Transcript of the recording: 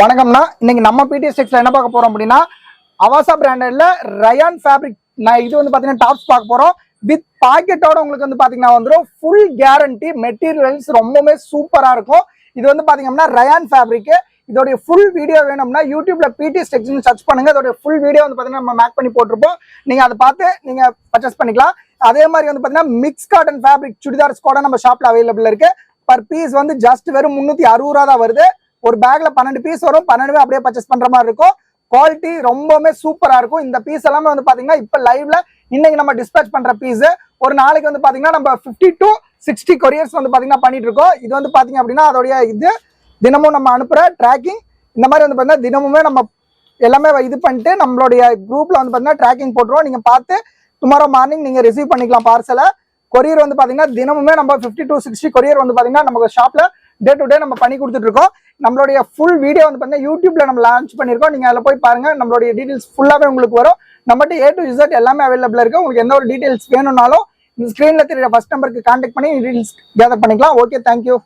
வணக்கம்னா இன்னைக்கு நம்ம பிடிஎஸ் டெக்ஸ்ல என்ன பார்க்க போறோம் அப்படின்னா அவாசா பிராண்டட்ல ரயான் ஃபேப்ரிக் நான் இது வந்து பாத்தீங்கன்னா டாப்ஸ் பார்க்க போறோம் வித் பாக்கெட்டோட உங்களுக்கு வந்து பாத்தீங்கன்னா வந்துரும் ஃபுல் கேரண்டி மெட்டீரியல்ஸ் ரொம்பவே சூப்பரா இருக்கும். இது வந்து பாத்தீங்கன்னா ரயான் ஃபேப்ரிக். இதோட ஃபுல் வீடியோ வேணும்னா யூடியூப்ல பிடிஎஸ் டெக்ஸ்னு சர்ச் பண்ணுங்க. இதோட ஃபுல் வீடியோ வந்து பாத்தீங்கன்னா நம்ம மேக் பண்ணி போட்டிருப்போம். நீங்க அதை பார்த்து நீங்க பர்ச்சேஸ் பண்ணிக்கலாம். அதே மாதிரி வந்து பாத்தீங்கன்னா மிக்ஸ் காட்டன் ஃபேப்ரிக் சுடிதார்ஸ் கூட நம்ம ஷாப்ல அவைலபிள் இருக்கு. பர் பீஸ் வந்து ஜஸ்ட் வெறும் 360 ரூபா தான் வருது. ஒரு பேக்ல 12 பீஸ் வரும். 12 அப்படியே பர்ச்சேஸ் பண்ற மாதிரி இருக்கும். குவாலிட்டி ரொம்பவே சூப்பரா இருக்கும். இந்த பீஸ் எல்லாமே வந்து பாத்தீங்கன்னா இப்ப லைவ்ல இன்னைக்கு நம்ம டிஸ்பேச் பண்ற பீஸ் ஒரு நாளைக்கு வந்து பாத்தீங்கன்னா நம்ம 50 to 60 கொரியர்ஸ் வந்து பாத்தீங்கன்னா பண்ணிட்டு இருக்கோம். இது வந்து பாத்தீங்க அப்படின்னா அதோடைய இது தினமும் நம்ம அனுப்புற ட்ராக்கிங் இந்த மாதிரி வந்து பாத்தீங்கன்னா தினமுமே நம்ம எல்லாமே இது பண்ணிட்டு நம்மளுடைய குரூப்ல வந்து பாத்தீங்கன்னா ட்ராக்கிங் போட்டுருவோம். நீங்க பார்த்து டுமாரோ மார்னிங் நீங்க ரிசீவ் பண்ணிக்கலாம் பார்சலை. கொரியர் வந்து பாத்தீங்கன்னா தினமுமே நம்ம 50 to 60 கொரியர் வந்து பாத்தீங்கன்னா நம்ம ஷாப்ல டே டு டே நம்ம பண்ணி கொடுத்துட்டு இருக்கோம். நம்மளுடைய ஃபுல் வீடியோ வந்து பாத்தீங்கன்னா யூடியூப்ல நம்ம லான்ச் பண்ணிருக்கோம். நீங்க அதில் போய் பாருங்க. நம்மளுடைய டீடைல்ஸ் ஃபுல்லாவே உங்களுக்கு வரும். நம்மகிட்ட A to Z எல்லாமே அவைலபிள் இருக்கு. உங்களுக்கு எந்த ஒரு டீடைல்ஸ் வேணும்னாலும் இந்த ஸ்கிரீன்ல தெரியற ஃபர்ஸ்ட் நம்பருக்கு கான்டாக்ட் பண்ணி டீடைல்ஸ் கேதர் பண்ணிக்கலாம். Okay, thank you.